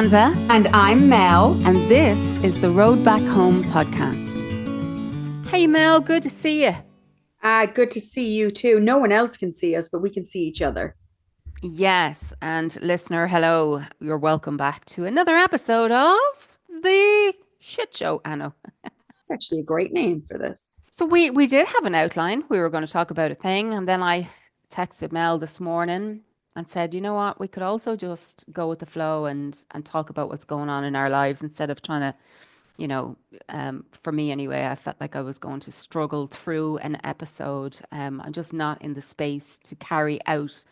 Amanda. And I'm Mel. And this is the Road Back Home podcast. Hey, Mel, good to see you. Good to see you too. No one else can see us, but we can see each other. Yes, and listener, hello. You're welcome back to another episode of The Shit Show, Anno. It's actually a great name for this. So we did have an outline. We were going to talk about a thing, and then I texted Mel this morning and said, you know what, we could also just go with the flow and talk about what's going on in our lives instead of trying to, for me anyway, I felt like I was going to struggle through an episode. I'm just not in the space to carry out,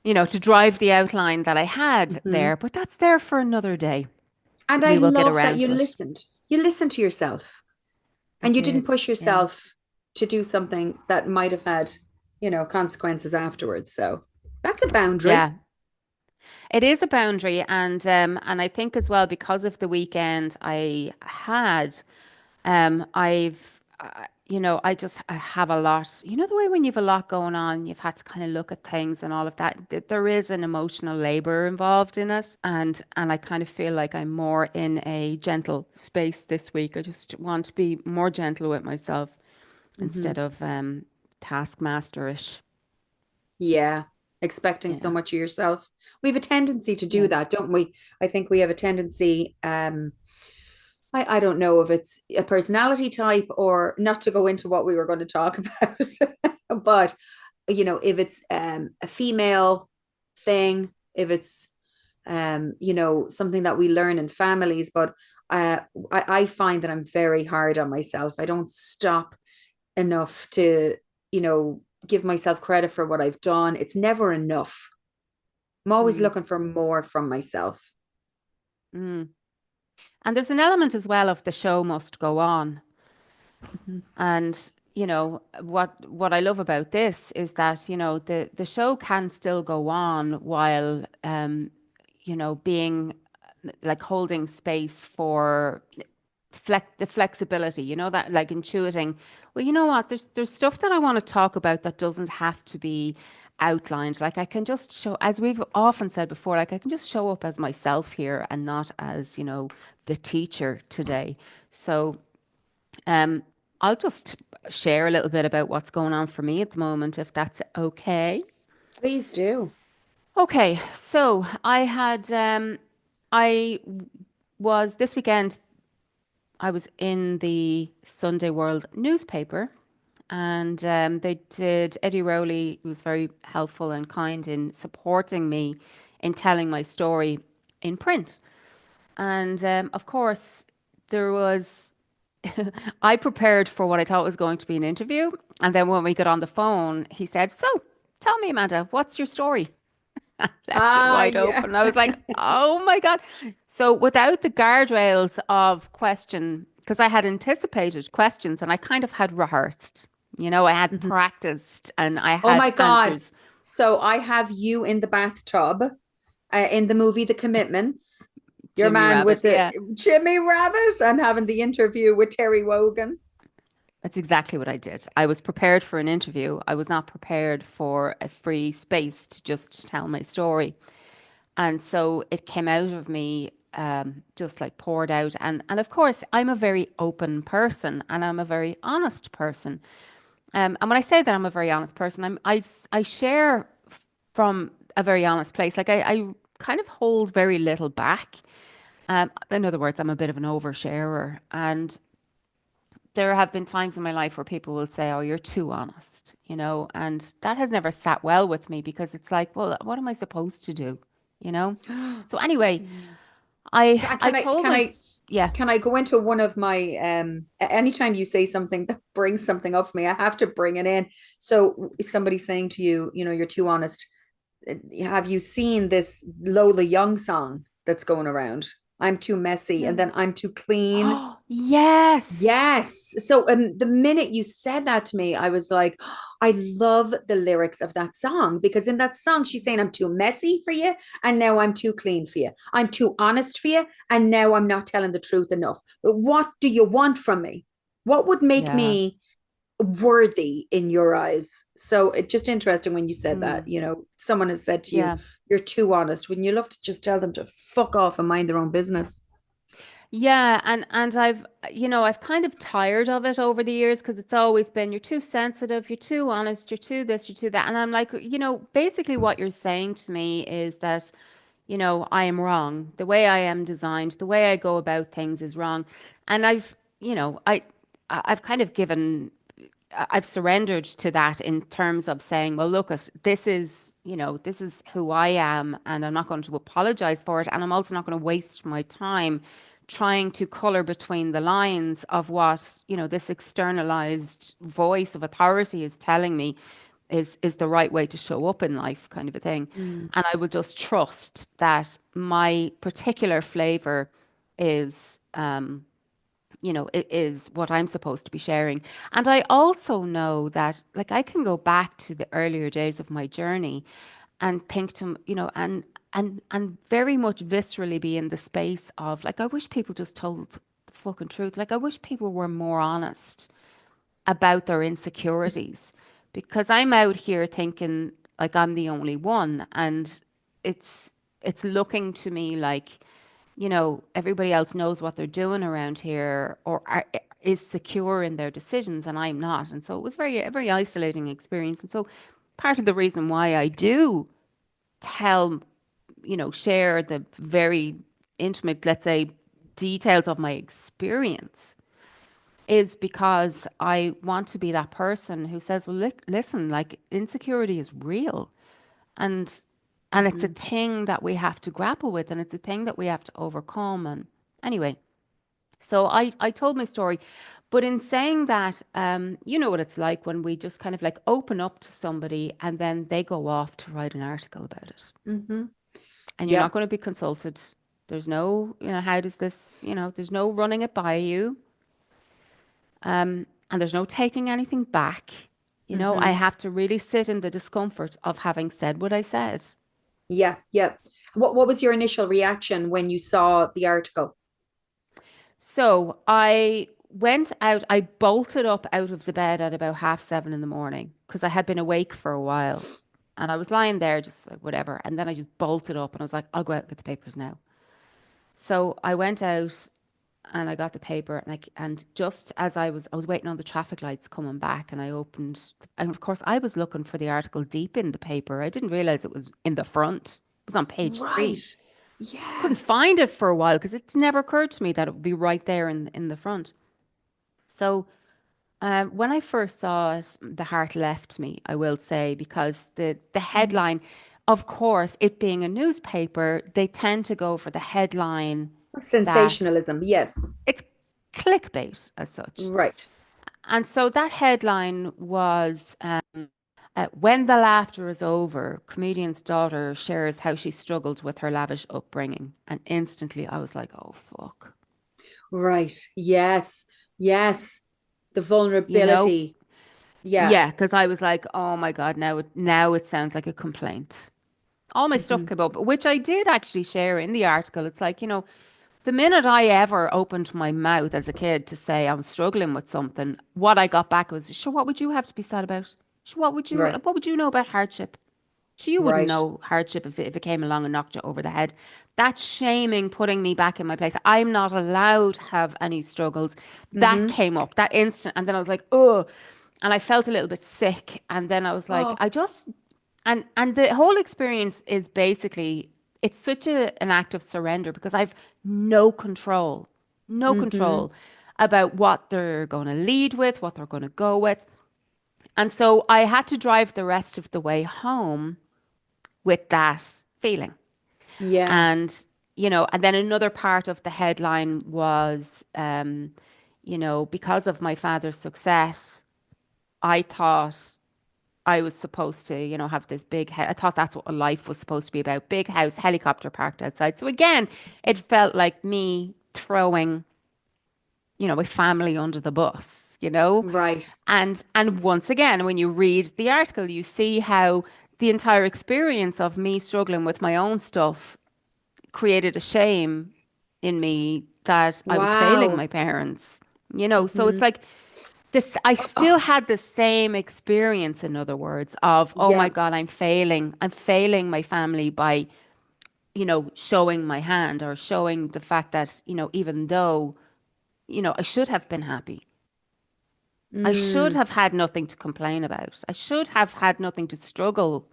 to drive the outline that I had there, but that's there for another day. And We I will get love that around you to it. listened. You listened to yourself. And you didn't push yourself to do something that might have had, consequences afterwards. So that's a boundary. Yeah. It is a boundary, and I think as well because of the weekend I had, I have a lot. You know the way when you've a lot going on, you've had to kind of look at things and all of that. There is an emotional labor involved in it, and I kind of feel like I'm more in a gentle space this week. I just want to be more gentle with myself instead of taskmasterish. Yeah. Expecting so much of yourself. We have a tendency to do that, don't we? I think we have a tendency, I don't know if it's a personality type or not to go into what we were going to talk about, but if it's a female thing, if it's something that we learn in families, but I find that I'm very hard on myself. I don't stop enough to, give myself credit for what I've done. It's never enough. I'm always looking for more from myself. Mm. And there's an element as well of the show must go on. And what I love about this is that the show can still go on while being like holding space for the flexibility, that like intuiting, well, you know what, there's stuff that I want to talk about that doesn't have to be outlined. Like I can just show, as we've often said before, like I can just show up as myself here and not as, the teacher today. So I'll just share a little bit about what's going on for me at the moment, if that's okay. Please do. Okay, so I was this weekend, I was in the Sunday World newspaper, and they did, Eddie Rowley was very helpful and kind in supporting me in telling my story in print. And of course, there was, I prepared for what I thought was going to be an interview. And then when we got on the phone, he said, so tell me, Amanda, what's your story? I left it wide open. I was like, oh my God. So without the guardrails of question, because I had anticipated questions and I kind of had rehearsed, I had practiced and I Oh had my God. answers. So I have you in the bathtub in the movie The Commitments. Your Jimmy man with Rabbit, the Jimmy Rabbit and having the interview with Terry Wogan. That's exactly what I did. I was prepared for an interview. I was not prepared for a free space to just tell my story. And so it came out of me, just like poured out. And of course, I'm a very open person and I'm a very honest person. And when I say that I'm a very honest person, I share from a very honest place. Like I kind of hold very little back. In other words, I'm a bit of an oversharer. And there have been times in my life where people will say, "Oh, you're too honest," and that has never sat well with me because it's like, well, what am I supposed to do, So anyway, I told my yeah. Can I go into one of my anytime you say something that brings something up for me, I have to bring it in. So somebody saying to you, you're too honest. Have you seen this Lola Young song that's going around? I'm too messy and then I'm too clean. Oh, yes. Yes. So the minute you said that to me, I was like, I love the lyrics of that song because in that song, she's saying, I'm too messy for you. And now I'm too clean for you. I'm too honest for you. And now I'm not telling the truth enough. But what do you want from me? What would make Yeah. me worthy in your eyes? So it's just interesting when you said that, someone has said to you, Yeah. you're too honest. When you love to just tell them to fuck off and mind their own business. Yeah, and I've kind of tired of it over the years because it's always been you're too sensitive, you're too honest, you're too this, you're too that. And I'm like, basically what you're saying to me is that, I am wrong. The way I am designed, the way I go about things is wrong. And I've kind of I've surrendered to that in terms of saying, well, look, this is who I am, and I'm not going to apologize for it. And I'm also not going to waste my time trying to color between the lines of what, this externalized voice of authority is telling me is the right way to show up in life, kind of a thing. Mm. And I will just trust that my particular flavor is it is what I'm supposed to be sharing. And I also know that, like, I can go back to the earlier days of my journey and think to, and very much viscerally be in the space of, like, I wish people just told the fucking truth. Like, I wish people were more honest about their insecurities because I'm out here thinking like I'm the only one. And it's, it's looking to me like, everybody else knows what they're doing around here or is secure in their decisions, and I'm not. And so it was a very isolating experience. And so part of the reason why I do tell, share the very intimate, let's say, details of my experience is because I want to be that person who says, well, listen, like insecurity is real and it's a Mhm. thing that we have to grapple with and it's a thing that we have to overcome. And anyway, so I told my story, but in saying that, you know what it's like when we just kind of like open up to somebody and then they go off to write an article about it Mhm. and you're not Yep. going to be consulted. There's no, how does this, there's no running it by you. And there's no taking anything back. I Mhm. have to really sit in the discomfort of having said what I said. Yeah. Yep. What was your initial reaction when you saw the article? So I went out, I bolted up out of the bed at about 7:30 in the morning because I had been awake for a while. And I was lying there just like whatever. And then I just bolted up and I was like, I'll go out and get the papers now. So I went out and I got the paper and and just as I was waiting on the traffic lights coming back and I opened and of course I was looking for the article deep in the paper. I didn't realize it was in the front. It was on page Right. 3. So I couldn't Yeah. find it for a while because it never occurred to me that it would be right there in the front. So when I first saw it, the heart left me, I will say, because the Mm. headline, of course, it being a newspaper, they tend to go for the headline that Sensationalism. Yes. it's clickbait as such. Right. And so that headline was when the laughter is over, comedian's daughter shares how she struggled with her lavish upbringing. And instantly I was like, oh, fuck. Right. Yes. Yes. The You know? vulnerability. Yeah. Yeah, because I was like, oh my God, now it sounds like a complaint. All my stuff Hmm. came up, which I did actually share in the article. It's like, the minute I ever opened my mouth as a kid to say I'm struggling with something, what I got back was, sure, what would you have to be sad about? Sure, Right. what would you know about hardship? Sure, you wouldn't Right. know hardship if it came along and knocked you over the head. That's shaming, putting me back in my place. I'm not allowed to have any struggles. That Hmm. came up that instant. And then I was like, oh, and I felt a little bit sick. And then I was like, Oh. and the whole experience is basically, it's such an act of surrender because I've no Hmm. control about what they're going to lead with, what they're going to go with. And so I had to drive the rest of the way home with that feeling. Yeah. And, and then another part of the headline was, because of my father's success, I thought I was supposed to, have this big house. I thought that's what a life was supposed to be about. Big house, helicopter parked outside. So again, it felt like me throwing, a family under the bus. Right. And once again, when you read the article, you see how the entire experience of me struggling with my own stuff created a shame in me that I was failing Wow. my parents. So it's Hmm. like This, I Oh, still had the same experience, in other words, of, oh my yeah. God, I'm failing. I'm failing my family by, showing my hand or showing the fact that, even though, I should have been happy. I should Mm, have had nothing to complain about. I should have had nothing to struggle.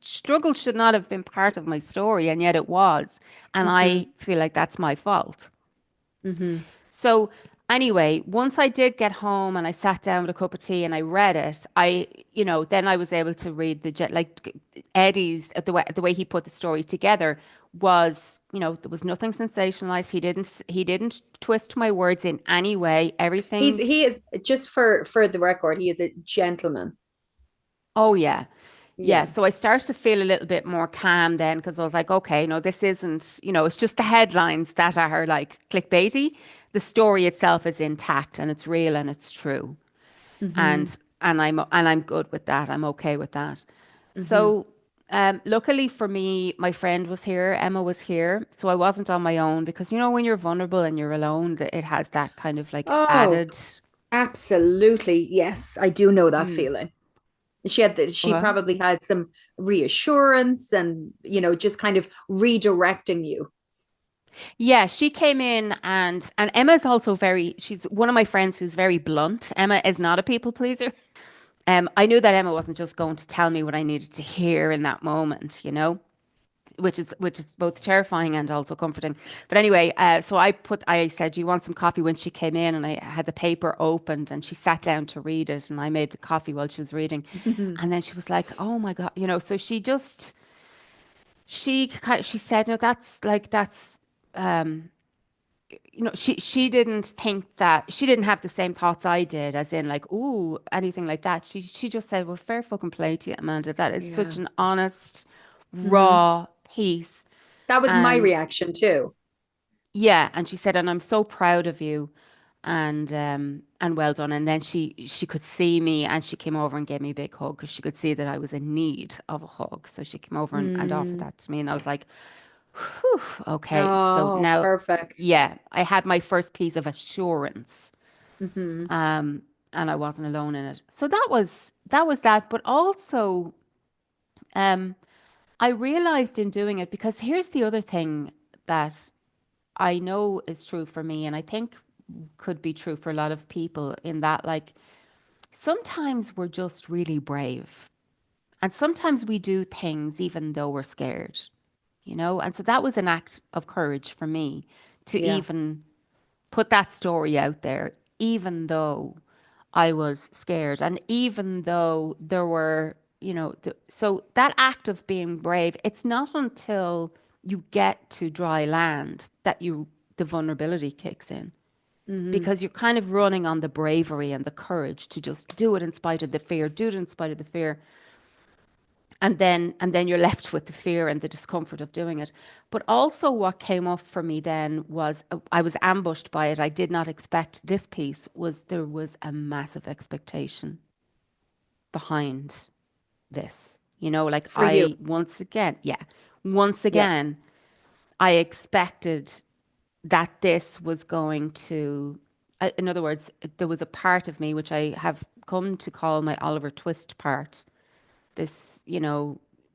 Struggle should not have been part of my story, and yet it was. And hmm I feel like that's my fault. hmm So anyway, once I did get home and I sat down with a cup of tea and I read it, then I was able to read like Eddie's the way he put the story together was, there was nothing sensationalized. He didn't twist my words in any way. Everything. he is just for the record, he is a gentleman. Oh yeah. Yeah, Yeah. so I started to feel a little bit more calm then because I was like, okay, no, this isn't, it's just the headlines that are like clickbaity. The story itself is intact and it's real and it's true. hmm And I'm good with that. I'm okay with that. hmm So luckily for me, my friend was here, Emma was here, so I wasn't on my own because when you're vulnerable and you're alone, it has that kind of like Oh, added. absolutely. Yes, I do know that Mm, feeling. She well, probably had some reassurance and, just kind of redirecting you. yeah, she came in and Emma's also she's one of my friends who's very blunt. Emma is not a people pleaser. I knew that Emma wasn't just going to tell me what I needed to hear in that moment, which is both terrifying and also comforting. But anyway, so I said, "Do you want some coffee?" When she came in, and I had the paper opened, and she sat down to read it, and I made the coffee while she was reading, and then she was like, "Oh my God," So she said, "No, that's." Um, she didn't think that she didn't have the same thoughts I did, as in like, ooh, anything like that. She just said, well, fair fucking play to you, Amanda. That is such Yeah. an honest, hmm raw piece. That was my And reaction too. yeah, and she said, and I'm so proud of you and well done. And then she could see me and she came over and gave me a big hug because she could see that I was in need of a hug. So she came over and offered Mm. that to me. And I was like, whew, okay. So Oh, now, perfect. yeah, I had my first piece of assurance. hmm Um, and I wasn't alone in it. So that was that. But also, um, I realized in doing it, because here's the other thing that I know is true for me, and I think could be true for a lot of people, in that, like, sometimes we're just really brave. And sometimes we do things even though we're scared. And so that was an act of courage for me to Yeah. even put that story out there, even though I was scared. And even though there were, so that act of being brave, it's not until you get to dry land that the vulnerability kicks in, hmm because you're kind of running on the bravery and the courage to just do it in spite of the fear, do it in spite of the fear. And then you're left with the fear and the discomfort of doing it. But also what came up for me then was, I was ambushed by it. I did not expect this piece. Was There was a massive expectation behind this. Like, For you. once Yeah. again, I expected that this was going to, in other words, there was a part of me which I have come to call my Oliver Twist part, this,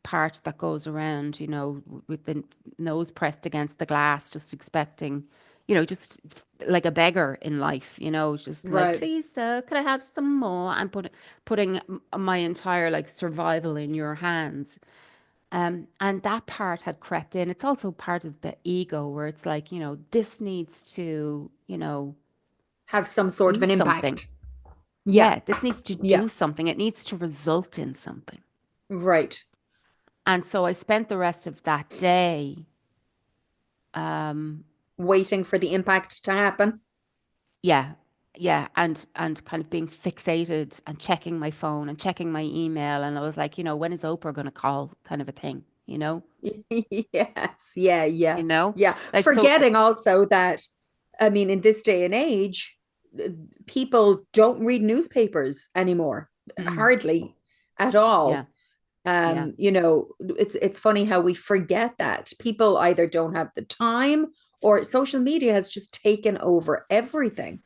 part that goes around, with the nose pressed against the glass, just expecting, just like a beggar in life, just like, Right. please, could I have some more? And putting my entire like survival in your hands. And that part had crept in. It's also part of the ego where it's like, this needs to, Have some sort of do an something. impact. Yeah. Yeah, this needs to Yeah. do something. It needs to result in something. Right. And so I spent the rest of that day, um, Waiting for the impact to happen. yeah, yeah, and kind of being fixated and checking my phone and checking my email. And I was like, when is Oprah going to call, kind of a thing, Yes. Yeah. Yeah. Yeah. like so. Forgetting also that, I mean, in this day and age, uh, people don't read newspapers anymore, hardly at Yeah, all. yeah, It's funny how we forget that people either don't have the time or social media has just taken over everything.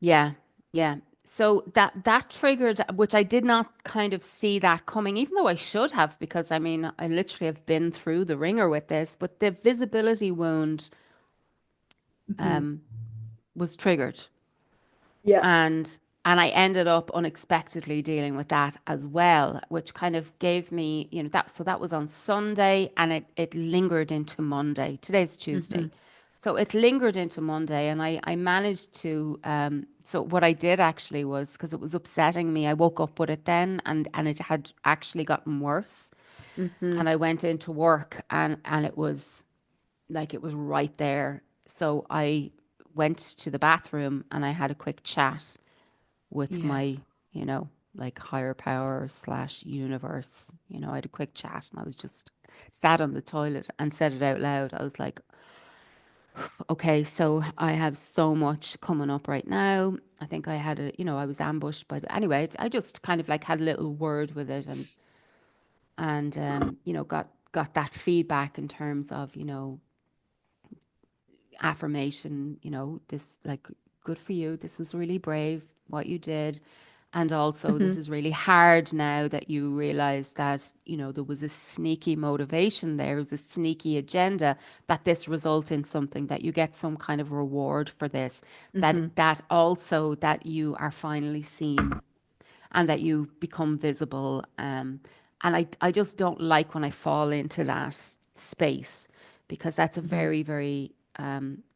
yeah, yeah. So that triggered, which I did not kind of see that coming, even though I should have, because I mean, I literally have been through the ringer with this, but the visibility wound Mhm. was triggered. Yeah. and and I ended up unexpectedly dealing with that as well, which kind of gave me, that. So that was on Sunday, and it lingered into Monday. Today's Tuesday, Hmm. so it lingered into Monday, and I managed to. So what I did actually was, because it was upsetting me, I woke up with it then, and it had actually gotten worse, Hmm. and I went into work, and it was like it was right there. So I went to the bathroom and I had a quick chat with Yeah. my, like higher power slash universe. I had a quick chat, and I was just sat on the toilet and said it out loud. I was like, okay, so I have so much coming up right now. I think I had I was ambushed by anyway, I just kind of like had a little word with it, and got that feedback in terms of, affirmation, this, like, good for you. This was really brave what you did. And also, this Hmm. is really hard now that you realize that, there was a sneaky motivation there, was a sneaky agenda, that this result in something, that you get some kind of reward for this, Hmm. that also that you are finally seen, and that you become visible. And I just don't like when I fall into that space, because that's a Hmm. very, very,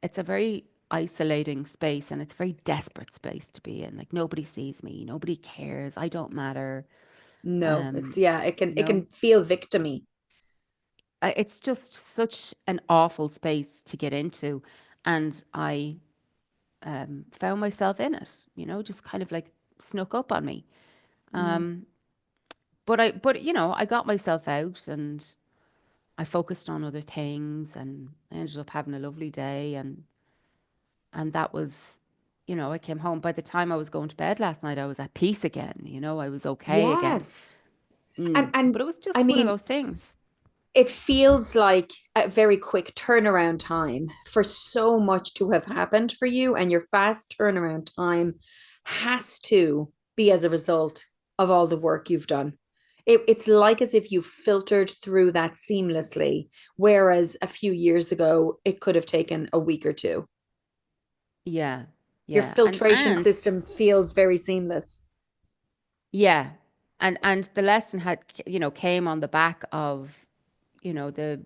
it's a very isolating space, and it's a very desperate space to be in. Like, nobody sees me, nobody cares, I don't matter. No, it's Um, yeah, you it know, can feel victimy. it's just such an awful space to get into. And I found myself in it, just kind of like snuck up on me. Mm. But I got myself out, and I focused on other things, and I ended up having a lovely day, and that was, I came home. By the time I was going to bed last night, I was at peace again. I was okay again. Yes. But And it was I just one of mean, those things. it feels like a very quick turnaround time for so much to have happened for you, and your fast turnaround time has to be as a result of all the work you've done. It's like as if you filtered through that seamlessly, whereas a few years ago, it could have taken a week or two. Yeah, Your yeah, and filtration and system feels very seamless. yeah, and the lesson had, came on the back of, the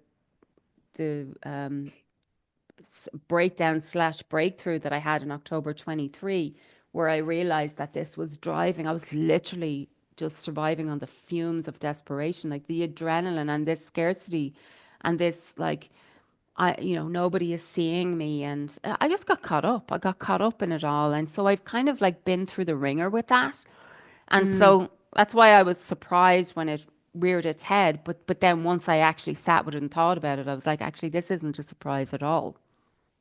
breakdown slash breakthrough that I had in October 23, where I realized that this was driving. I was literally just surviving on the fumes of desperation, like the adrenaline and this scarcity, and this, like, nobody is seeing me. And I just got caught up. I got caught up in it all. And so I've kind of like been through the ringer with that. And Mm, so that's why I was surprised when it reared its head. But then once I actually sat with it and thought about it, I was like, actually, this isn't a surprise at all.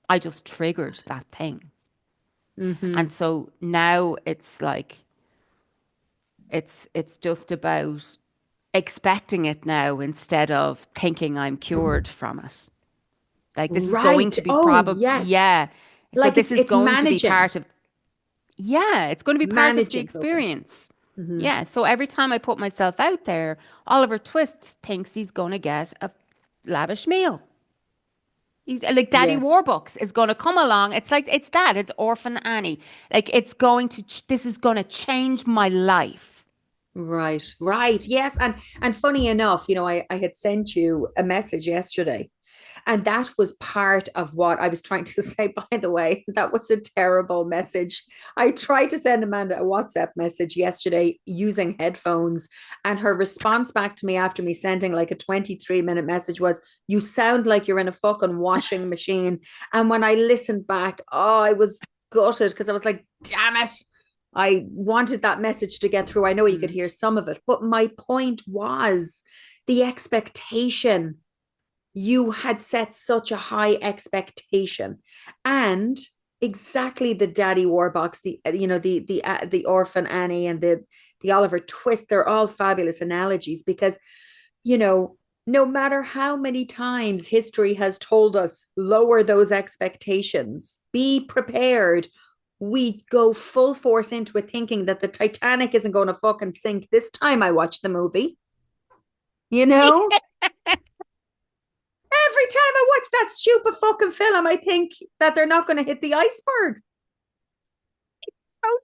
I just triggered that thing. And hmm. so now it's like, it's just about expecting it now, instead of thinking I'm cured from it. Like, this is going Right. to be Oh, probably, yes. yeah. So Like this is it's going to be managing, part of, yeah, it's going to be part of the managing coping. experience. Hmm. Yeah. So every time I put myself out there, Oliver Twist thinks he's going to get a lavish meal. He's like, Daddy Yes. Warbucks is going to come along. It's like, it's that. It's Orphan Annie. Like, this is going to change my life. Right. Right. Yes. And funny enough, I had sent you a message yesterday. And that was part of what I was trying to say, by the way. That was a terrible message. I tried to send Amanda a WhatsApp message yesterday using headphones, and her response back to me after me sending like a 23-minute message was, "You sound like you're in a fucking washing machine." And when I listened back, oh, I was gutted because I was like, damn it. I wanted that message to get through. I know you could Mm. hear some of it, but my point was the expectation. You had set such a high expectation, and exactly the Daddy Warbucks, the Orphan Annie, and the Oliver Twist. They're all fabulous analogies because you know no matter how many times history has told us lower those expectations, be prepared, we go full force into it thinking that the Titanic isn't going to fucking sink this time I watch the movie. You know, every time I watch that stupid fucking film, I think that they're not going to hit the iceberg. So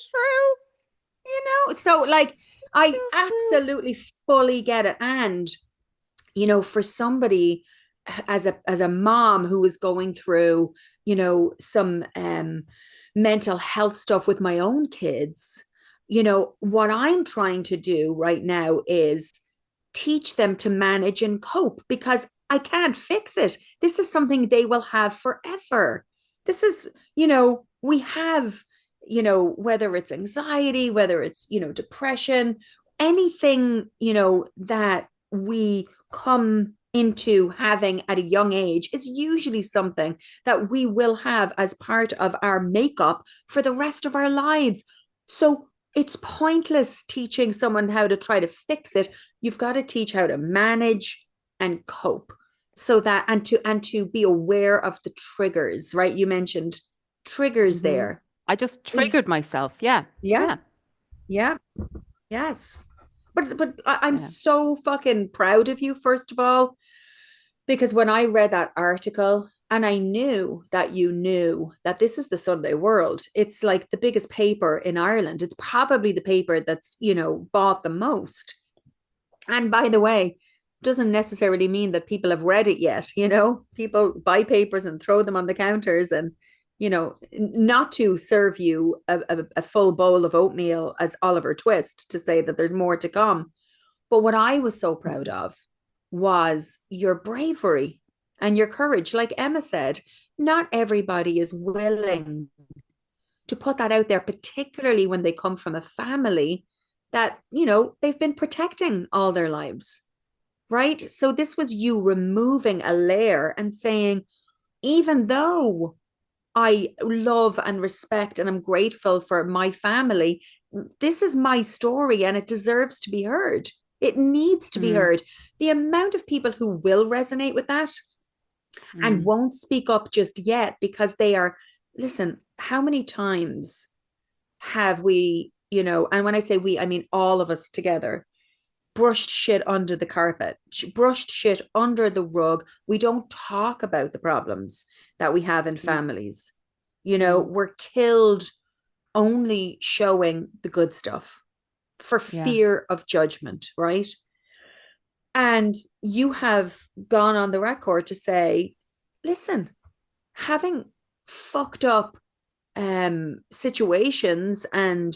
true. So like, I So true. absolutely fully get it. And for somebody as a mom who is going through, some mental health stuff with my own kids, what I'm trying to do right now is teach them to manage and cope, because I can't fix it. This is something they will have forever. This is, we have, whether it's anxiety, whether it's, depression, anything, that we come into having at a young age is usually something that we will have as part of our makeup for the rest of our lives. So it's pointless teaching someone how to try to fix it. You've got to teach how to manage and cope, so that and to be aware of the triggers, right? You mentioned triggers Hmm. there. I just triggered myself. Yeah. Yeah, Yeah. yeah, yes. But I'm Yeah. so fucking proud of you, first of all, because when I read that article and I knew that you knew that this is the Sunday World, it's like the biggest paper in Ireland. It's probably the paper that's, bought the most. And by the way, doesn't necessarily mean that people have read it yet. People buy papers and throw them on the counters, and, not to serve you a full bowl of oatmeal as Oliver Twist to say that there's more to come. But what I was so proud of was your bravery and your courage. Like Emma said, not everybody is willing to put that out there, particularly when they come from a family that, they've been protecting all their lives, right? So this was you removing a layer and saying, even though I love and respect and I'm grateful for my family, this is my story and it deserves to be heard. It needs to be Mm, heard. The amount of people who will resonate with that and mm, won't speak up just yet because they are, listen, how many times have we, and when I say we, I mean all of us together, brushed shit under the carpet, brushed shit under the rug. We don't talk about the problems that we have in mm, families. mm. We're killed only showing the good stuff for Yeah. fear of judgment, right? And you have gone on the record to say, listen, having fucked up situations and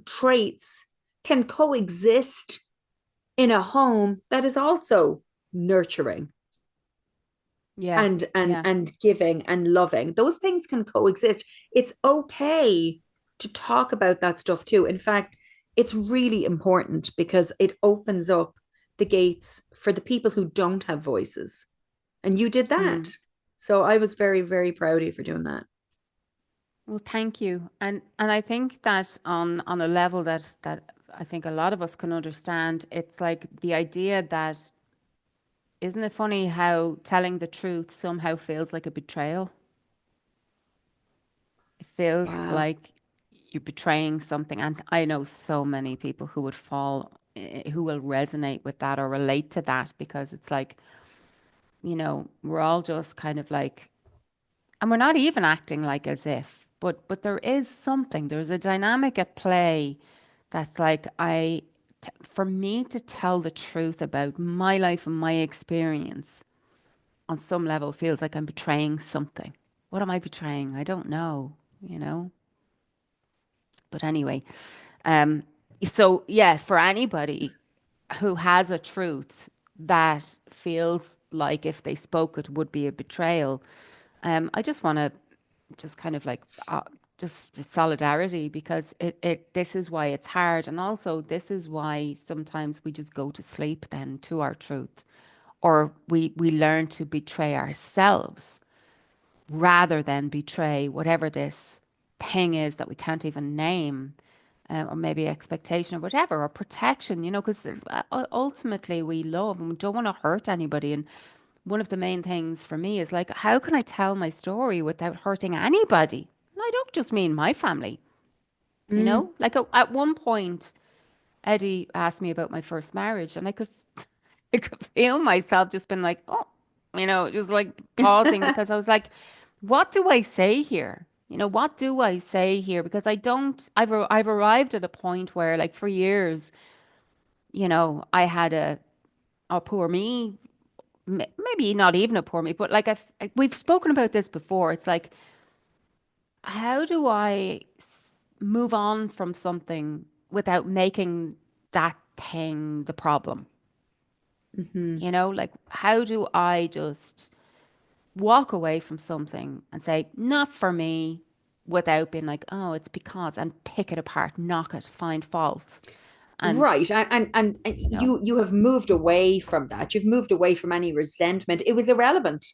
traits can coexist in a home that is also nurturing Yeah. and Yeah. giving and loving. Those things can coexist. It's okay to talk about that stuff too. In fact, it's really important because it opens up the gates for the people who don't have voices. And you did that. Mm. So I was very, very proud of you for doing that. Well, thank you. And I think that on a level that I think a lot of us can understand, it's like the idea that isn't it funny how telling the truth somehow feels like a betrayal? It feels Wow. like you're betraying something. And I know so many people who would who will resonate with that or relate to that because it's like, we're all just kind of like, and we're not even acting like as if, but there is something, there's a dynamic at play that's like, for me to tell the truth about my life and my experience on some level feels like I'm betraying something. What am I betraying? I don't know, you know? But anyway, um, so yeah, for anybody who has a truth that feels like if they spoke it would be a betrayal, I just want to just kind of like just solidarity because this is why it's hard, and also this is why sometimes we just go to sleep then to our truth, or we learn to betray ourselves rather than betray whatever this thing is that we can't even name, or maybe expectation or whatever, or protection, because ultimately we love and we don't want to hurt anybody. And one of the main things for me is like, how can I tell my story without hurting anybody? I don't just mean my family, you Mm. know? Like at one point, Eddie asked me about my first marriage, and I could feel myself just been like, oh, just like pausing because I was like, what do I say here? What do I say here? Because I don't, I've arrived at a point where, like, for years, I had a poor me, maybe not even a poor me, but like we've spoken about this before. It's like, how do I move on from something without making that thing the problem? Hmm. Like, how do I just walk away from something and say, not for me, without being like, oh, it's because, and pick it apart, knock it, find fault. And, Right. And you know, you have moved away from that. You've moved away from any resentment. It was irrelevant.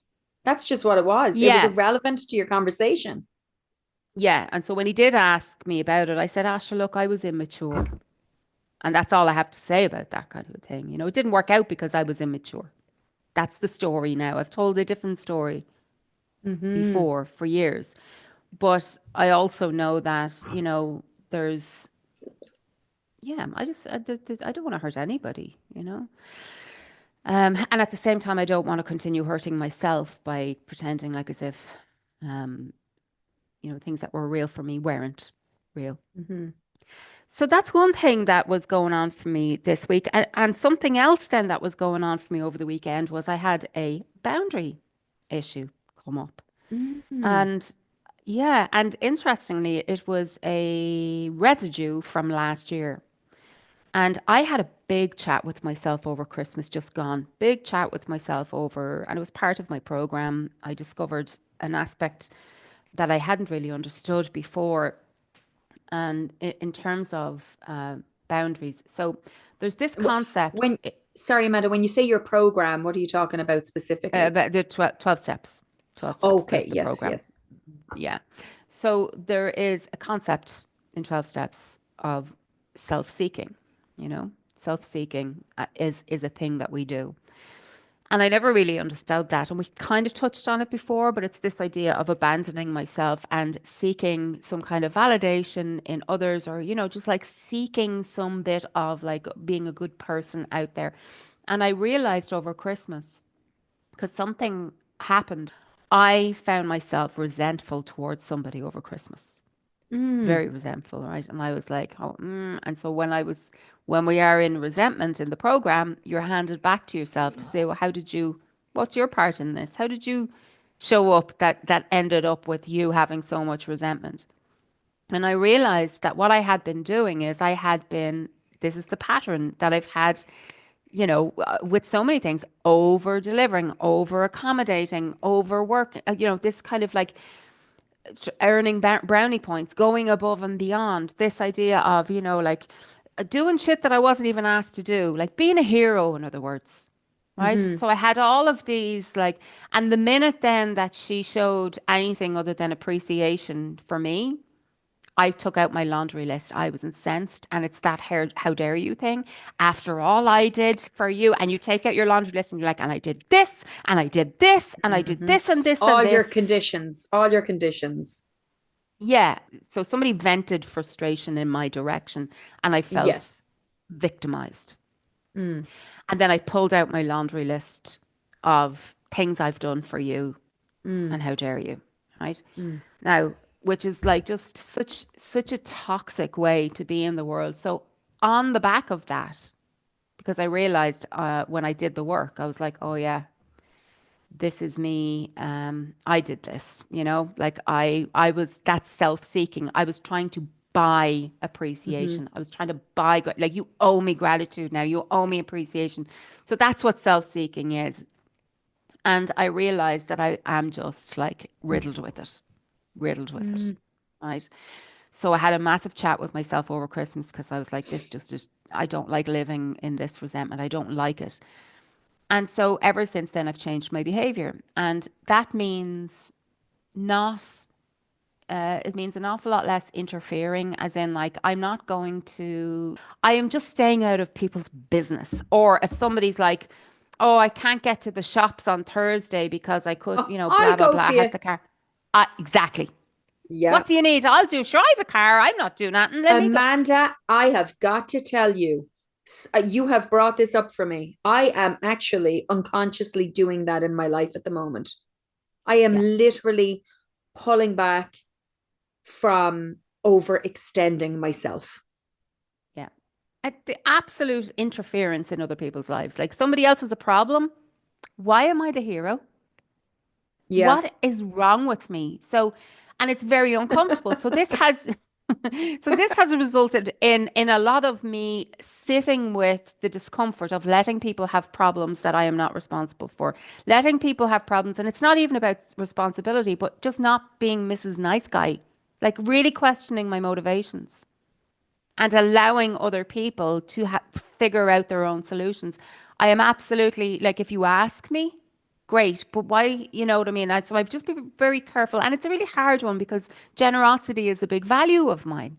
That's just what it was. It was yeah, irrelevant to your conversation. yeah. And so when he did ask me about it, I said, Asha, look, I was immature. And that's all I have to say about that kind of a thing. It didn't work out because I was immature. That's the story now. I've told a different story Hmm. before for years. But I also know that, there's, yeah, I don't want to hurt anybody. And at the same time, I don't want to continue hurting myself by pretending like as if, um, things that were real for me weren't real. Hmm. So that's one thing that was going on for me this week. And something else then that was going on for me over the weekend was I had a boundary issue come up. Hmm. And yeah, and interestingly, it was a residue from last year. And I had a big chat with myself over Christmas just gone. Big chat with myself over, and it was part of my program. I discovered an aspect that I hadn't really understood before, and in terms of boundaries. So there's this concept When, sorry, Amanda, when you say your program, what are you talking about specifically? about the 12 steps, 12 steps, Okay, the yes, program. yes. Yeah. So there is a concept in 12 steps of self-seeking, self-seeking is a thing that we do. And I never really understood that. And we kind of touched on it before, but it's this idea of abandoning myself and seeking some kind of validation in others, or, just like seeking some bit of like being a good person out there. And I realized over Christmas, because something happened, I found myself resentful towards somebody over Christmas, Mm. very resentful, right? And I was like, oh, and so when we are in resentment in the program, you're handed back to yourself to say, well, what's your part in this? How did you show up that ended up with you having so much resentment? And I realized that what I had been doing is this is the pattern that I've had, with so many things, over delivering, over accommodating, overworking, this kind of like earning brownie points, going above and beyond. This idea of, like doing shit that I wasn't even asked to do, like being a hero, in other words. Right. Hmm. So I had all of these, like, and the minute then that she showed anything other than appreciation for me, I took out my laundry list. I was incensed. And it's that how dare you thing. After all I did for you, and you take out your laundry list and you're like, and I did this, and I did this, and I did Hmm. this, and this, and All your this. conditions, all your conditions. Yeah. So somebody vented frustration in my direction and I felt Yes. victimized. Mm. And then I pulled out my laundry list of things I've done for you and Mm. how dare you, right? Mm. Now, which is like just such a toxic way to be in the world. So on the back of that, because I realized when I did the work, I was like, oh yeah, this is me. I did this, like I was that's self-seeking. I was trying to buy Hmm. appreciation. I was trying to buy, like, you owe me gratitude now. You owe me appreciation. So that's what self-seeking is. And I realized that I am just like riddled with it. Mm. Right. So I had a massive chat with myself over Christmas because I was like, this just is, I don't like living in this resentment. I don't like it. And so ever since then, I've changed my behavior. And that means not, it means an awful lot less interfering, as in, like, I am just staying out of people's business. Or if somebody's like, oh, I can't get to the shops on Thursday because I could, Oh, I'll blah, blah, go blah, for has you. the car. Exactly. Yeah. What do you need? I'll do. Sure, I have a car. I'm not doing that. And let me go. Amanda, I have got to tell you, you have brought this up for me. I am actually unconsciously doing that in my life at the moment. I am Yeah, literally pulling back from overextending myself. yeah. The absolute interference in other people's lives. Like somebody else has a problem. Why am I the hero? Yeah. What is wrong with me? So, and it's very uncomfortable. So this has, so this has resulted in a lot of me sitting with the discomfort of letting people have problems that I am not responsible for, letting people have problems, and it's not even about responsibility, but just not being Mrs. Nice Guy, like really questioning my motivations and allowing other people to figure out their own solutions. I am absolutely like, if you ask me, great, but why, you know what I mean? So I've just been very careful. And it's a really hard one because generosity is a big value of mine.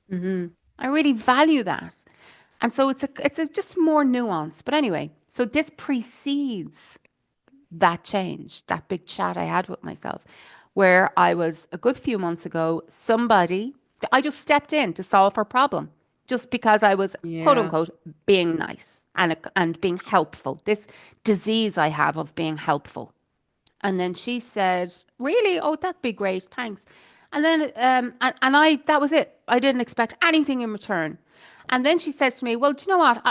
Hmm. I really value that. And so it's a just more nuance. But anyway, so this precedes that change, that big chat I had with myself, where I was a good few months ago, I just stepped in to solve her problem just because I was, quote Yeah. unquote, being nice and being helpful. This disease I have of being helpful. And then she said, "Really? Oh, that'd be great. Thanks." And then, that was it. I didn't expect anything in return. And then she says to me, "Well, do you know what?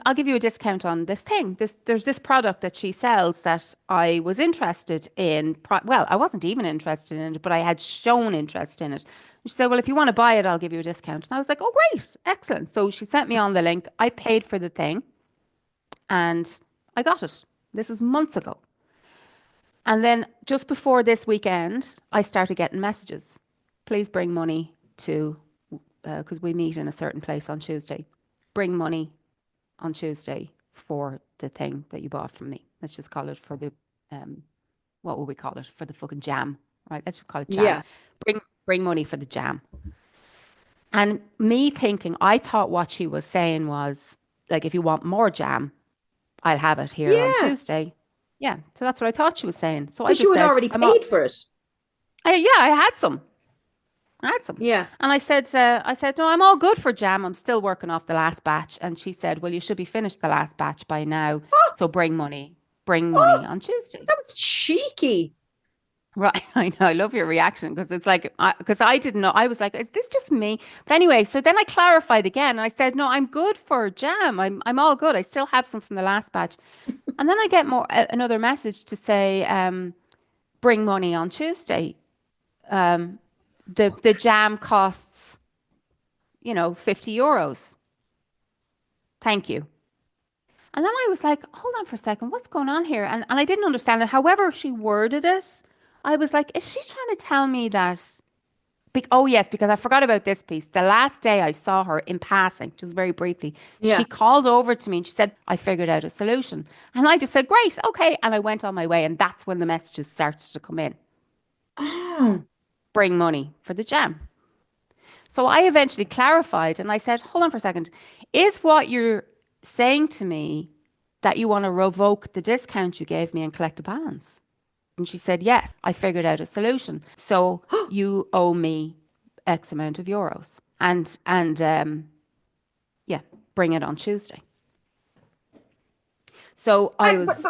I'll give you a discount on this thing. There's this product that she sells that I was interested in. Well, I wasn't even interested in it, but I had shown interest in it." And she said, "Well, if you want to buy it, I'll give you a discount." And I was like, "Oh, great. Excellent." So she sent me on the link. I paid for the thing and I got it. This is months ago. And then just before this weekend, I started getting messages. Please bring money to, because we meet in a certain place on Tuesday. Bring money on Tuesday for the thing that you bought from me. Let's just call it for the, what will we call it? For the fucking jam, right? Let's just call it jam. Yeah. Bring money for the jam. And me thinking, I thought what she was saying was like, if you want more jam, I'll have it here on Yeah. Tuesday. Yeah. So that's what I thought she was saying. So I Because just you had said, already paid for it. Yeah, I had some. I had some. Yeah. And I said, no, I'm all good for jam. I'm still working off the last batch. And she said, well, you should be finished the last batch by now. Oh, So bring money on Tuesday. that was cheeky. Right. I know. I love your reaction because it's like, because I didn't know. I was like, is this just me? But anyway, so then I clarified again and I said, no, I'm good for jam. I'm all good. I still have some from the last batch. And then I get another message to say, bring money on Tuesday. The jam costs, 50 euros. Thank you. And then I was like, hold on for a second, what's going on here? And I didn't understand it. However, she worded it, I was like, is she trying to tell me that? Oh, yes, because I forgot about this piece. The last day I saw her in passing, just very briefly, she Yeah. called over to me and she said, I figured out a solution. And I just said, great, okay. And I went on my way. And that's when the messages started to come in. Oh. Bring money for the jam. So I eventually clarified and I said, hold on for a second. Is what you're saying to me that you want to revoke the discount you gave me and collect a balance? And she said, yes, I figured out a solution. So you owe me X amount of euros. And yeah, bring it on Tuesday. So I was,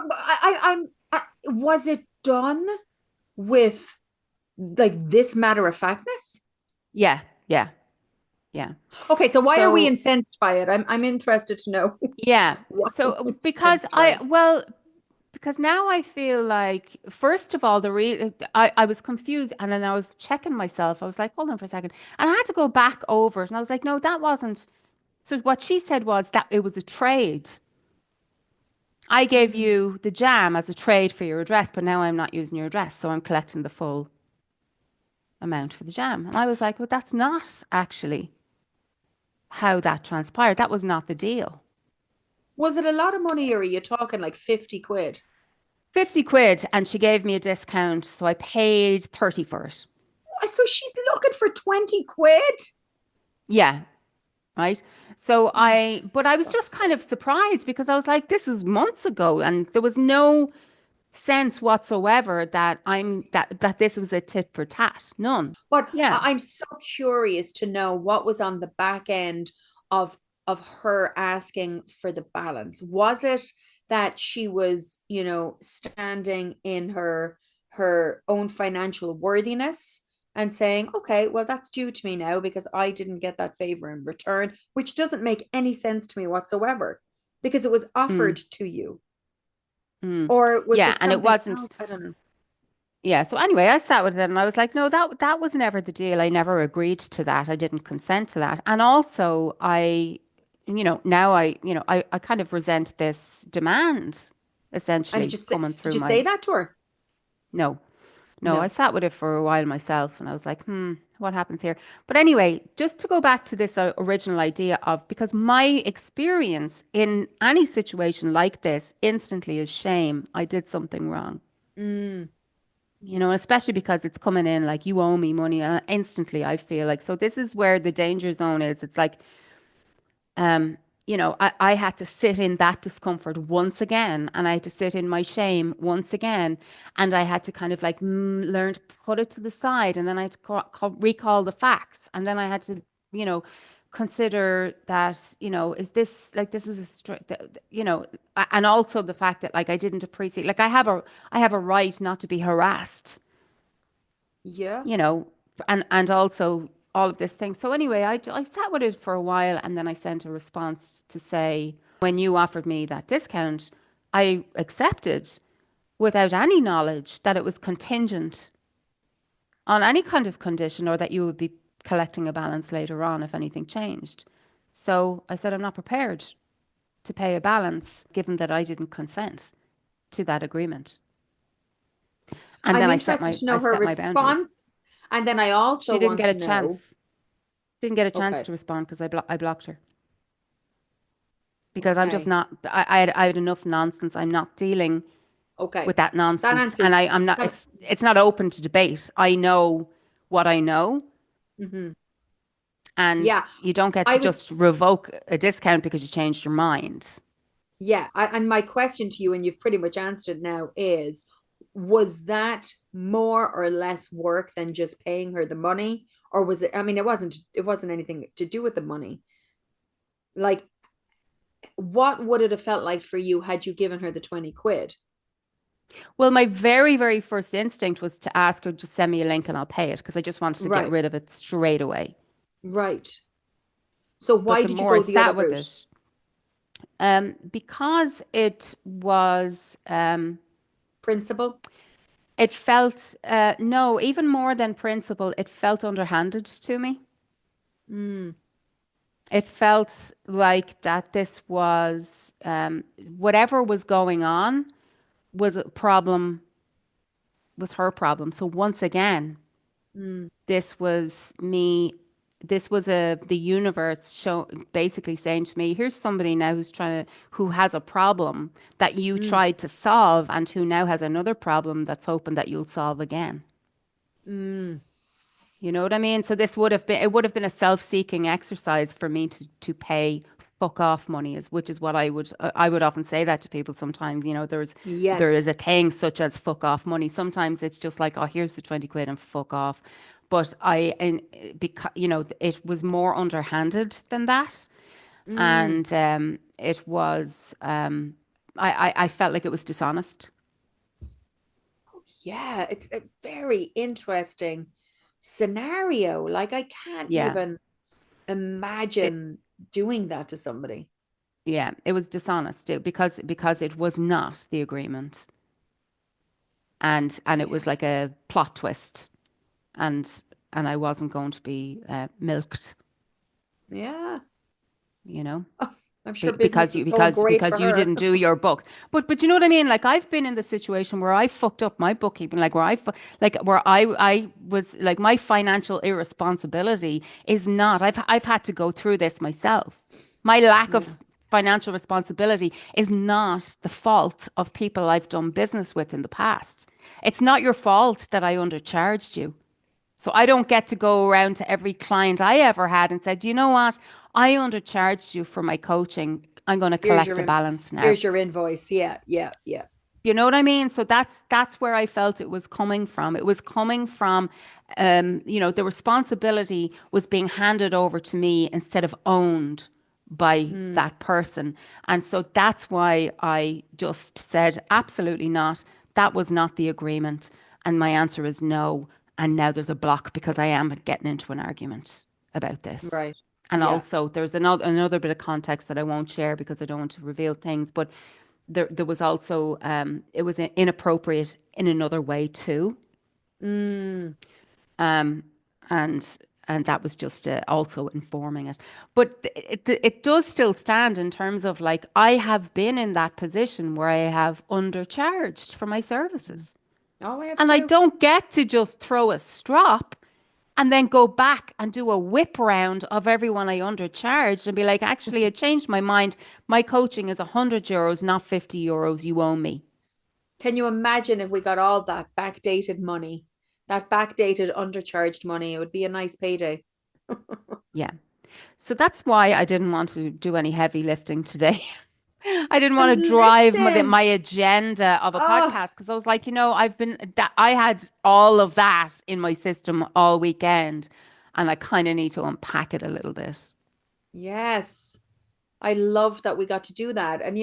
But was it done with like this matter of factness? yeah, yeah, yeah. Okay, so why are we So incensed by it? I'm interested to know yeah. why we're So incensed by it. because now I feel like, first of all, I was confused and then I was checking myself. I was like, hold on for a second. And I had to go back over it. And I was like, no, that wasn't. So what she said was that it was a trade. I gave Mm. you the jam as a trade for your address, but now I'm not using your address. So I'm collecting the full amount for the jam. And I was like, well, that's not actually how that transpired. That was not the deal. Was it a lot of money or are you talking like 50 quid? 50 quid. And she gave me a discount. So I paid 30 for it. So she's looking for 20 quid? Yeah. Right. Oh, But I was just fuck's kind sake. of surprised because I was like, this is months ago and there was no sense whatsoever that that this was a tit for tat. None. But Yeah. I'm so curious to know what was on the back end of her asking for the balance. Was it that she was, standing in her own financial worthiness and saying, okay, well, that's due to me now because I didn't get that favor in return, which doesn't make any sense to me whatsoever because it was offered Mm, to you. mm. Or was there Yeah, and it something wasn't. else? I don't know. Yeah. So anyway, I sat with it and I was like, no, that was never the deal. I never agreed to that. I didn't consent to that. And also, now I kind of resent this demand, And essentially coming did through you my say that to her? no. No, I No. sat with it for a while myself and I was like, what happens here? But anyway, just to go back to this original idea of because my experience in any situation like this instantly is shame. I did something wrong. Mm, Especially because it's coming in like you owe me money and instantly I feel like so this is where the danger zone is. It's like um, I had to sit in that discomfort once again, and I had to sit in my shame once again, and I had to kind of like learn to put it to the side, and then I had to recall the facts, and then I had to, you know, consider that, is this like this is a and also the fact that like I didn't appreciate, like I have a right not to be harassed, yeah. you know, and also all of this thing. So anyway, I sat with it for a while and then I sent a response to say, when you offered me that discount, I accepted without any knowledge that it was contingent on any kind of condition or that you would be collecting a balance later on if anything changed. So I said, I'm not prepared to pay a balance given that I didn't consent to that agreement. And I'm then interested to I know her set my boundary. response. And then I She also didn't want get to a know, chance. Didn't get a chance okay, to respond because I blocked her because I'm just okay, not. I had enough nonsense. I'm not dealing okay. with that That nonsense, and answers I'm not. that. It's not open to debate. I know what I know, Mhm. and Yeah, you don't get I to was, just revoke a discount because you changed your mind. yeah. And my question to you, and you've pretty much answered now, is was that more or less work than just paying her the money? Or was it, I mean, it wasn't anything to do with the money. Like, what would it have felt like for you had you given her the 20 quid? Well, my very, very first instinct was to ask her, just send me a link and I'll pay it because I just wanted to get Right, rid of it straight away. right. So But why the did you more I go the other sat with route? it, because it was, Principle? it felt, no, even more than principle, it felt underhanded to me. Mm, It felt like that this was, whatever was going on was a problem, was her problem. So once again, mm, this was me, this was the universe show basically saying to me, here's somebody now who has a problem that you mm, tried to solve and who now has another problem that's hoping that you'll solve again. mm. You know what I mean? So it would have been a self-seeking exercise for me to pay fuck off money, which is what I would often say that to people sometimes. There is Yes. a thing such as fuck off money. Sometimes it's just like, oh, here's the 20 quid and fuck off. But because it was more underhanded than that, Mm. and it was I felt like it was dishonest. Yeah, it's a very interesting scenario. Like, I can't Yeah. even It imagine doing that to somebody. yeah, it was dishonest because it was not the agreement. And it Yeah. was like a plot twist, and I wasn't going to be milked, Yeah. you know, Oh, I'm sure business is going great for because you her. didn't do your book. But you know what I mean? Like I've been in the situation where I fucked up my bookkeeping, like where I was like my financial irresponsibility is not. I've had to go through this myself. My lack of Yeah. financial responsibility is not the fault of people I've done business with in the past. It's not your fault that I undercharged you. So I don't get to go around to every client I ever had and said, you know what? I undercharged you for my coaching. I'm going to Here's collect your a balance now. here's your invoice. Yeah, yeah, yeah. You know what I mean? So that's where I felt it was coming from. It was coming from, the responsibility was being handed over to me instead of owned by Mm, that person. And so that's why I just said, absolutely not. That was not the agreement. And my answer is no. And now there's a block because I am getting into an argument about this. right. And Yeah. also, there's another bit of context that I won't share because I don't want to reveal things. But there was also it was inappropriate in another way too, Mm, um, and that was just also informing it. But it does still stand in terms of like I have been in that position where I have undercharged for my services, oh, I have and I too. don't get to just throw a strop and then go back and do a whip round of everyone I undercharged and be like, actually, I changed my mind. My coaching is €100, not €50. You owe me. Can you imagine if we got all that backdated money, that backdated undercharged money? It would be a nice payday. Yeah. So that's why I didn't want to do any heavy lifting today. I didn't want And to drive listen, my agenda of a oh, podcast because I was like, I had all of that in my system all weekend and I kind of need to unpack it a little bit. yes, I love that we got to do that. And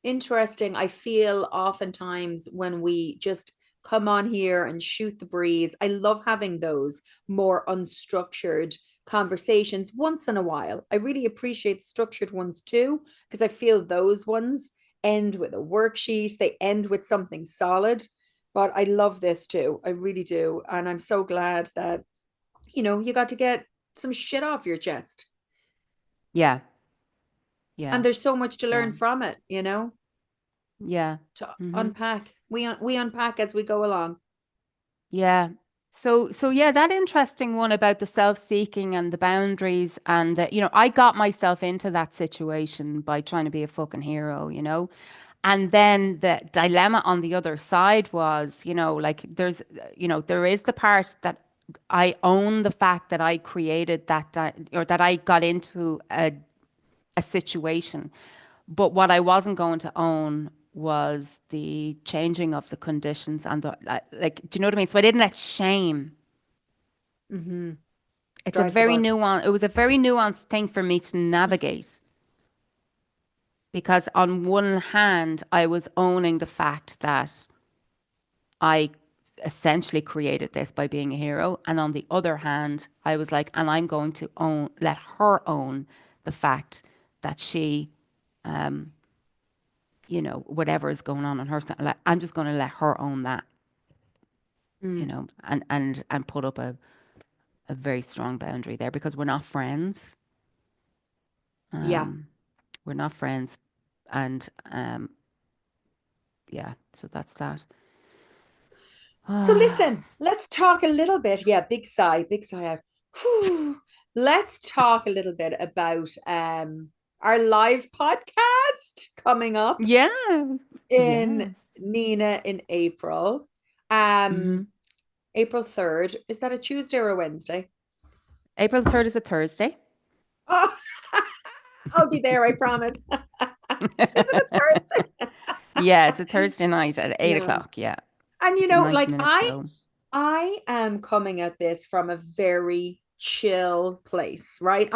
interesting. I feel oftentimes when we just come on here and shoot the breeze, I love having those more unstructured conversations once in a while. I really appreciate structured ones too, because I feel those ones end with a worksheet, they end with something solid. But I love this too. I really do. And I'm so glad that, you got to get some shit off your chest. Yeah. And Yeah. there's so much to Yeah. learn from it, Yeah. to Hmm. unpack. We unpack as we go along. Yeah. So yeah, that interesting one about the self-seeking and the boundaries and I got myself into that situation by trying to be a fucking hero. And then the dilemma on the other side was, like there is the part that I own the fact that I created that or that I got into a situation. But what I wasn't going to own was the changing of the conditions and the like, do you know what I mean? So I didn't let shame. Mm-hmm. It's a Drive the very bus. nuanced, it was a very nuanced thing for me to navigate because on one hand, I was owning the fact that I essentially created this by being a hero. And on the other hand, I was like, and I'm going to let her own the fact that she, um, whatever is going on her side, like, I'm just going to let her own that, Mm. and put up a very strong boundary there because we're not friends. Yeah. Um, we're not friends. And yeah, so that's that. So listen, let's talk a little bit. Yeah, big sigh, big sigh out. Whew. Let's talk a little bit about our live podcast coming up Yeah. in Yeah. Nina in April. Um, Hmm. April 3rd. Is that a Tuesday or a Wednesday? April 3rd is a Thursday. Oh, I'll be there, I promise. Is it a Thursday? Yeah, it's a Thursday night at eight Yeah. o'clock. Yeah. And It's a 90 like minute show. I am coming at this from a very chill place, right?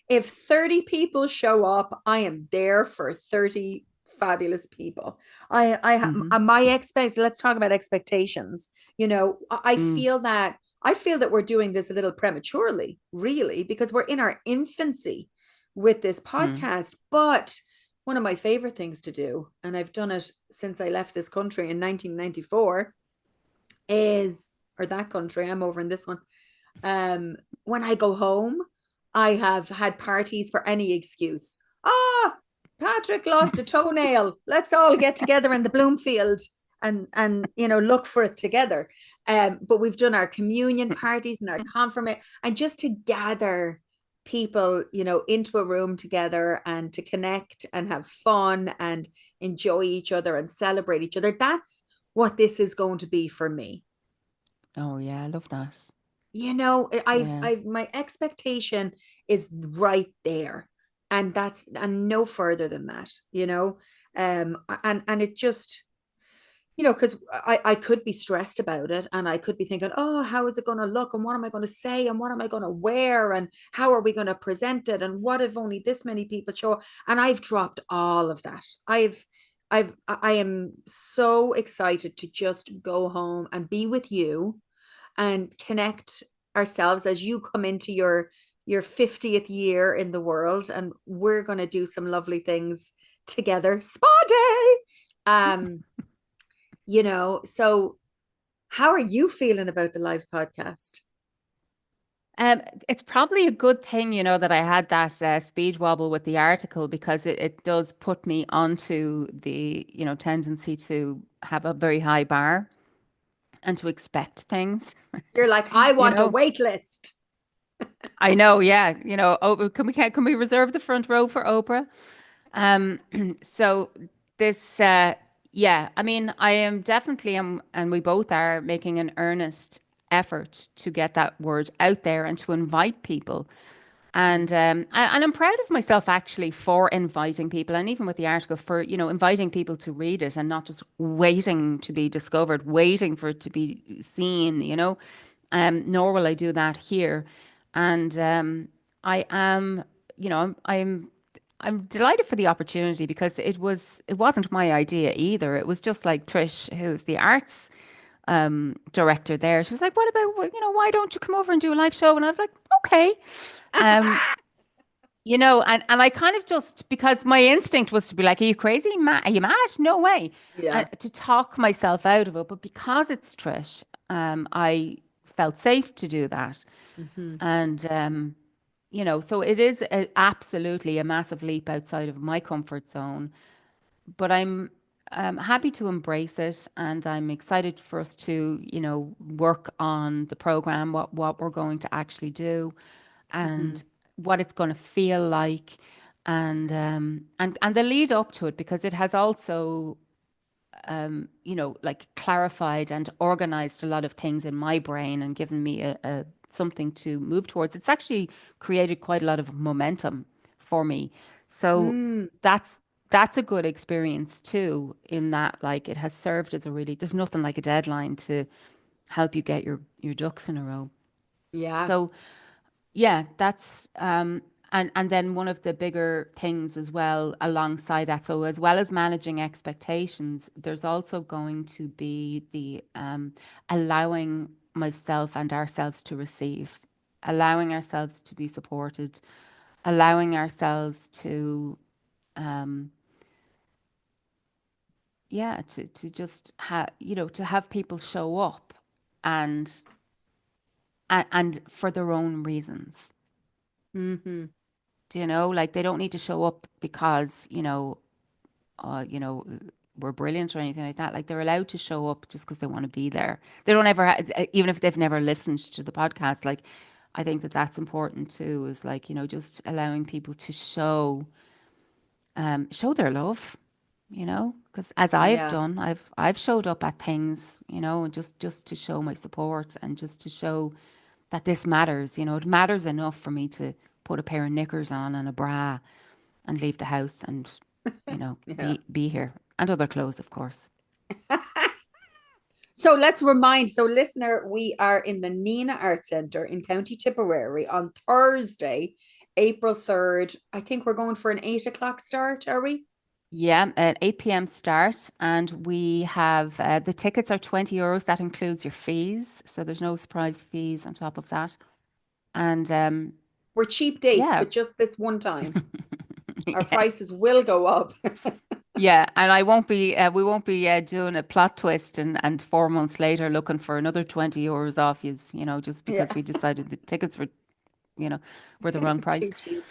If 30 people show up, I am there for 30 fabulous people. Hmm. My expectations, let's talk about expectations. Mm, I feel that we're doing this a little prematurely, really, because we're in our infancy with this mm, podcast. But one of my favorite things to do, and I've done it since I left this country in 1994, or that country, I'm over in this one. When I go home, I have had parties for any excuse. Ah, Patrick lost a toenail. Let's all get together in the Bloomfield and look for it together. But we've done our communion parties and our confirmation, and just to gather people, into a room together and to connect and have fun and enjoy each other and celebrate each other. That's what this is going to be for me. oh yeah, I love that. I've Yeah. my expectation is right there, and no further than that. And it just because I could be stressed about it and I could be thinking, oh, how is it going to look? And what am I going to say? And what am I going to wear? And how are we going to present it? And what if only this many people show? And I've dropped all of that. I am so excited to just go home and be with you and connect ourselves as you come into your 50th year in the world, and we're going to do some lovely things together. Spa day. So how are you feeling about the live podcast? It's probably a good thing, that I had that speed wobble with the article because it does put me onto the, tendency to have a very high bar and to expect things, You're like, I you want a know. wait list. I know, yeah, oh, can we reserve the front row for Oprah? Um, so this, yeah, I mean, I am definitely, and we both are making an earnest effort to get that word out there and to invite people. And I'm proud of myself actually for inviting people, and even with the article for inviting people to read it and not just waiting to be discovered, waiting for it to be seen. Nor will I do that here. And I am, I'm delighted for the opportunity because it wasn't my idea either. It was just like Trish, who's the arts director there. She was like, "What about why don't you come over and do a live show?" And I was like, "Okay." Um, and I kind of just because my instinct was to be like, "Are you crazy? Are you mad? No way!" Yeah. And to talk myself out of it. But because it's Trish, I felt safe to do that. Mm-hmm. And so it is absolutely a massive leap outside of my comfort zone. But I'm happy to embrace it, and I'm excited for us to, work on the program, what we're going to actually do, Mm-hmm. and what it's going to feel like, and the lead up to it, because it has also like clarified and organized a lot of things in my brain and given me a something to move towards. It's actually created quite a lot of momentum for me. So Mm, that's that's a good experience too, in that like it has served as a really, there's nothing like a deadline to help you get your ducks in a row. yeah. So yeah, that's and then one of the bigger things as well alongside that, so as well as managing expectations, there's also going to be the allowing myself and ourselves to receive, allowing ourselves to be supported, allowing ourselves to um yeah, to just have to have people show up and and for their own reasons. Mm-hmm. Like they don't need to show up because, uh, you know, we're brilliant or anything like that. Like they're allowed to show up just because they want to be there. They don't ever, even if they've never listened to the podcast. Like, I think that that's important too. Is like just allowing people to show their love. Because as I've Yeah. done, I've showed up at things, and just to show my support and just to show that this matters. It matters enough for me to put a pair of knickers on and a bra and leave the house and, Yeah. be here. And other clothes, of course. So let's remind, so listener, we are in the Nina Art Centre in County Tipperary on Thursday, April 3rd. I think we're going for an 8 o'clock start, are we? Yeah, at 8 p.m. start, and we have the tickets are €20. That includes your fees, so there's no surprise fees on top of that. And We're cheap dates, yeah, but just this one time. Our yeah, prices will go up. yeah. And we won't be doing a plot twist and 4 months later looking for another €20 off you, just because Yeah. we decided the tickets you know, were the wrong price. Too cheap.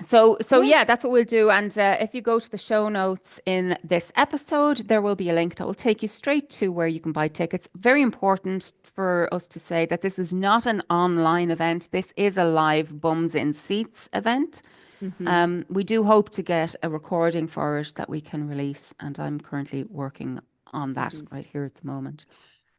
So Yeah. yeah, that's what we'll do. And if you go to the show notes in this episode, there will be a link that will take you straight to where you can buy tickets. Very important for us to say that this is not an online event. This is a live bums in seats event. Mm-hmm. We do hope to get a recording for it that we can release, and I'm currently working on that Mm-hmm. right here at the moment.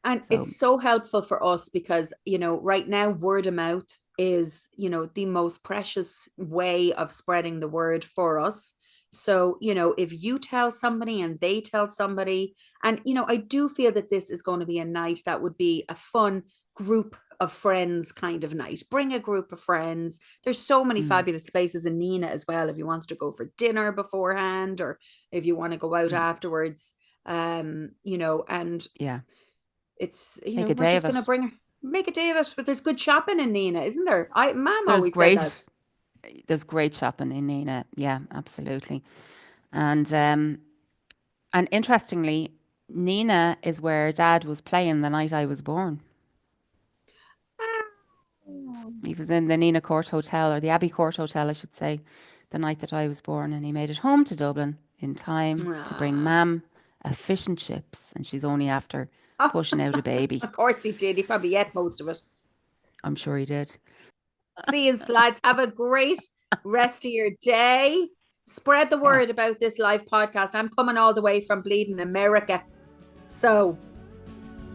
And So it's so helpful for us because, right now, word of mouth is, the most precious way of spreading the word for us. So, if you tell somebody and they tell somebody, and, I do feel that this is going to be a night that would be a fun group of friends kind of night. Bring a group of friends. There's so many Mm, fabulous places in Nina as well. If you want to go for dinner beforehand, or if you want to go out mm, afterwards, and yeah. it's, Make a we're day just of going to it. make a day of it. But there's good shopping in Nina, isn't there? Mom There's always said that. great, there's great shopping in Nina. Yeah, absolutely. And interestingly, Nina is where Dad was playing the night I was born. He was in the Nina Court Hotel, or the Abbey Court Hotel, I should say, the night that I was born, and he made it home to Dublin in time to bring Ah. Mam a fish and chips, and she's only after Oh, pushing out a baby. of course he did. He probably ate most of it. I'm sure he did. See you, lads. Have a great rest of your day. Spread the Yeah, word about this live podcast. I'm coming all the way from bleeding America. So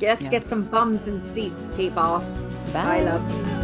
let's yeah. get some bums and seats, people. Bye, Bye. love.